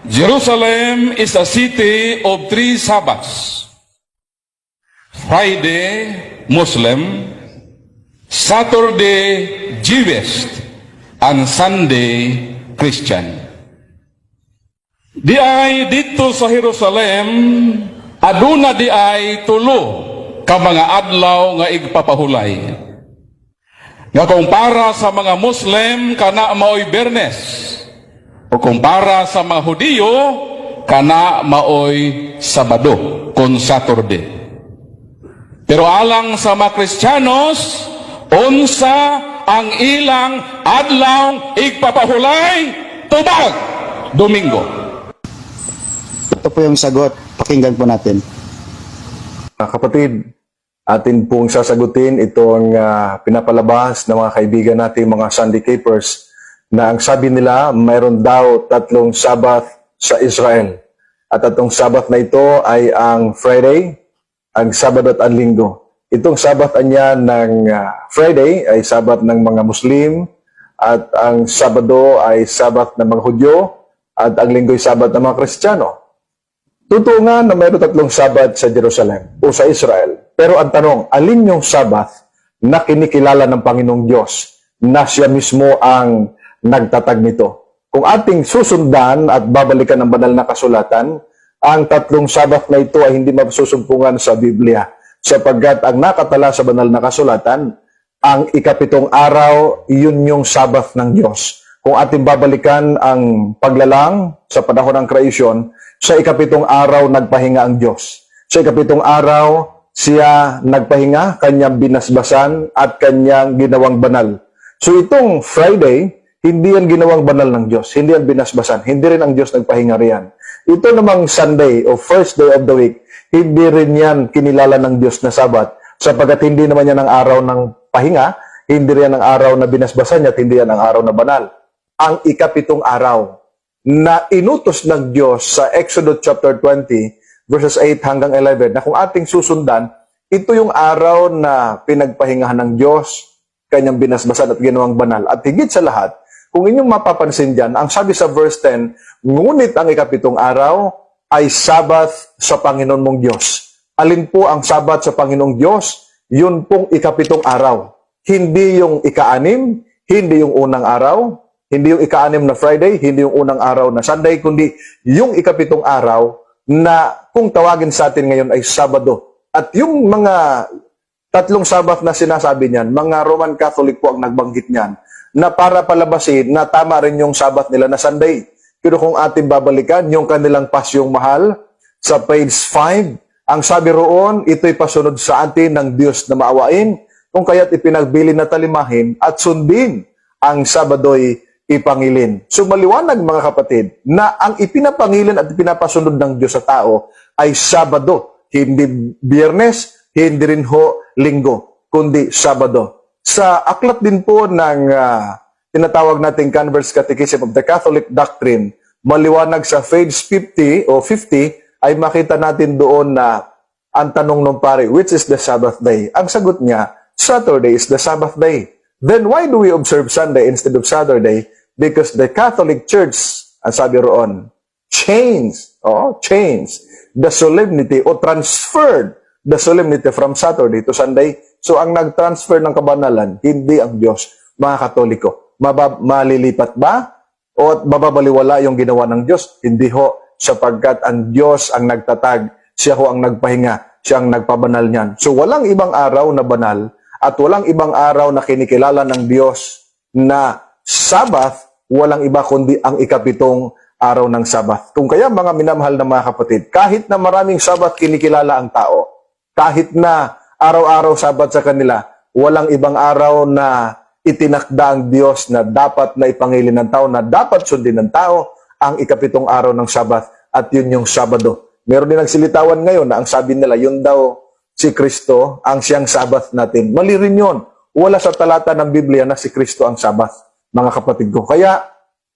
Jerusalem is a city of 3 Sabbaths. Friday, Muslim; Saturday, Jewish; and Sunday, Christian. Di ay dito sa Jerusalem, aduna di ay tulo ka mga adlaw nga igpapahulay. Nga kung para sa mga Muslim, kana maoy Bernes. O kung para sa mga Hudiyo, kana maoy Sabado, kung Saturday. Pero alang sa mga Kristiyanos, unsa ang ilang adlaw igpapahulay? Tubag, Domingo. Ito po yung sagot. Pakinggan po natin. Kapatid, atin pong sasagutin itong pinapalabas ng mga kaibigan natin, mga Sunday Keepers, na ang sabi nila, mayroon daw 3 Sabbath sa Israel. At itong Sabbath na ito ay ang Friday, ang Sabbath at ang Linggo. Itong Sabbath niya ng Friday ay Sabbath ng mga Muslim, at ang Sabado ay Sabbath ng mga Hudyo, at ang Linggo ay Sabbath ng mga Kristiyano. Totoo nga na mayroon 3 Sabbath sa Jerusalem o sa Israel. Pero ang tanong, alin yung Sabbath na kinikilala ng Panginoong Diyos na siya mismo ang nagtatag nito? Kung ating susundan at babalikan ng banal na kasulatan, ang 3 Sabbath na ito ay hindi masusumpungan sa Biblia, sapagkat ang nakatala sa banal na kasulatan, ang ika-7 araw, yun yung Sabbath ng Diyos. Kung ating babalikan ang paglalang sa panahon ng kreasyon, sa ika-7 araw nagpahinga ang Diyos. Sa ika-7 araw, siya nagpahinga, kanyang binasbasan at kanyang ginawang banal. So itong Friday, hindi yan ginawang banal ng Diyos, hindi yan binasbasan, hindi rin ang Diyos nagpahinga riyan. Ito namang Sunday o first day of the week, hindi rin yan kinilala ng Diyos na Sabat, sapagkat hindi naman yan ang araw ng pahinga, hindi rin ang araw na binasbasan niya, at hindi yan ang araw na banal. Ang ika-7 araw na inutos ng Diyos sa Exodus chapter 20, verses 8 hanggang 11, na kung ating susundan, ito yung araw na pinagpahingahan ng Diyos, kanyang binasbasan at ginawang banal. At higit sa lahat, kung inyong mapapansin dyan, ang sabi sa verse 10, ngunit ang ika-7 araw ay Sabbath sa Panginoon mong Diyos. Alin po ang Sabbath sa Panginoong Diyos? Yun pong ika-7 araw. Hindi yung ika-6, hindi yung unang araw, hindi yung ika-6 na Friday, hindi yung unang araw na Sunday, kundi yung ika-7 araw na kung tawagin sa atin ngayon ay Sabado. At yung mga 3 Sabbath na sinasabi niyan, mga Roman Catholic po ang nagbanggit niyan, na para palabasin na tama rin yung Sabbath nila na Sunday. Pero kung ating babalikan, yung kanilang pasyong mahal, sa page 5, ang sabi roon, ito'y pasunod sa atin ng Diyos na maawain, kung kaya't ipinagbili na talimahin at sundin ang Sabado'y ipangilin. So maliwanag mga kapatid, na ang ipinapangilin at ipinapasunod ng Diyos sa tao ay Sabado, hindi Biyernes, hindi rin ho Linggo, kundi Sabado. Sa aklat din po ng tinatawag nating Converse Catechism of the Catholic Doctrine, maliwanag sa page 50 o 50, ay makita natin doon na ang tanong ng pare, which is the Sabbath day? Ang sagot niya, Saturday is the Sabbath day. Then why do we observe Sunday instead of Saturday? Because the Catholic Church, ang sabi roon, changed the solemnity o transferred the solemnity from Saturday to Sunday. So ang nag-transfer ng kabanalan, hindi ang Diyos, mga Katoliko. Malilipat ba? O bababaliwala yung ginawa ng Diyos? Hindi ho, sapagkat ang Diyos ang nagtatag, siya ho ang nagpahinga, siya ang nagpabanal niyan. So walang ibang araw na banal at walang ibang araw na kinikilala ng Diyos na Sabbath, walang iba kundi ang ika-7 araw ng Sabbath. Kung kaya mga minamahal na mga kapatid, kahit na maraming Sabbath kinikilala ang tao, kahit na araw-araw Sabbath sa kanila, walang ibang araw na itinakda ang Diyos na dapat na ipangilin ng tao, na dapat sundin ng tao, ang ika-7 araw ng Sabbath, at yun yung Sabado. Meron din nagsilitawan ngayon na ang sabi nila, yun daw si Kristo ang siyang Sabbath natin. Mali rin yun. Wala sa talata ng Biblia na si Kristo ang Sabbath, mga kapatid ko. Kaya,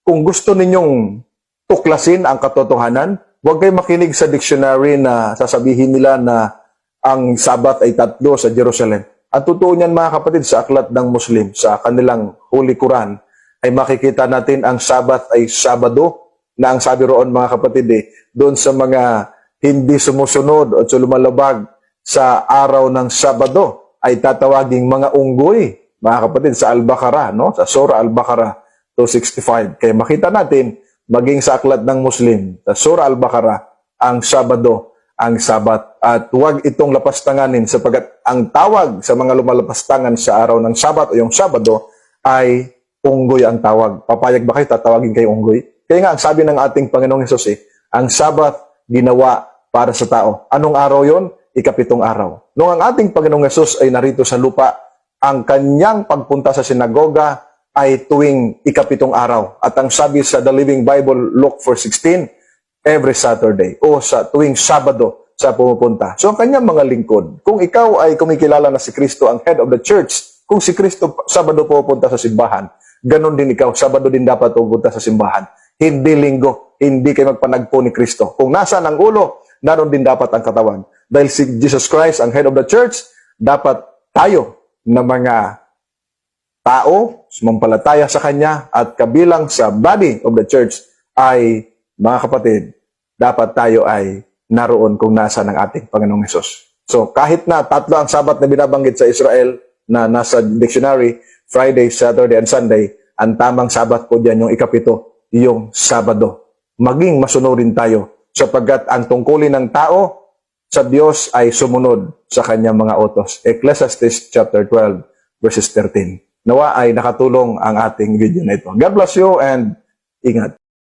kung gusto ninyong tuklasin ang katotohanan, huwag kayo makinig sa dictionary na sasabihin nila na ang Sabbath ay 3 sa Jerusalem. At totoo niyan mga kapatid, sa aklat ng Muslim, sa kanilang Holy Quran, ay makikita natin ang Sabbath ay Sabado, na ang sabi roon mga kapatid doon sa mga hindi sumusunod o lumalabag sa araw ng Sabado ay tatawaging mga unggoy, mga kapatid, sa Al-Baqarah, no? Sa Surah Al-Baqarah 265. Kaya makita natin, maging sa aklat ng Muslim, sa Surah Al-Baqarah, ang Sabado, ang Sabat. At huwag itong lapastanganin sapagkat ang tawag sa mga lumalapastangan sa araw ng Sabat o yung Sabado ay unggoy ang tawag. Papayag ba kayo tatawagin kayo unggoy? Kaya nga, ang sabi ng ating Panginoong Hesus ang Sabat ginawa para sa tao. Anong araw yon? Ikapitong araw. Noong ang ating Panginoong Hesus ay narito sa lupa, ang kanyang pagpunta sa sinagoga ay tuwing ikapitong araw. At ang sabi sa The Living Bible, Luke 4:16, every Saturday o sa tuwing Sabado sa pumupunta. So ang kanyang mga lingkod, kung ikaw ay kumikilala na si Kristo ang head of the church, kung si Kristo Sabado pupunta sa simbahan, ganon din ikaw, Sabado din dapat pupunta sa simbahan. Hindi linggo, hindi kayo magpanagpo ni Kristo. Kung nasaan ang ulo, naroon din dapat ang katawan. Dahil si Jesus Christ, ang head of the church, dapat tayo na mga tao, sumampalataya sa Kanya, at kabilang sa body of the church ay, mga kapatid, dapat tayo ay naroon kung nasaan ang ating Panginoong Hesus. So, kahit na tatlo ang Sabat na binabanggit sa Israel, na nasa dictionary, Friday, Saturday, and Sunday, ang tamang Sabat po dyan, yung ikapito, yung Sabado. Maging masunurin tayo, sapagkat ang tungkulin ng tao sa Diyos ay sumunod sa kanyang mga utos. Ecclesiastes chapter 12, verses 13. Nawa ay nakatulong ang ating video na ito. God bless you and ingat.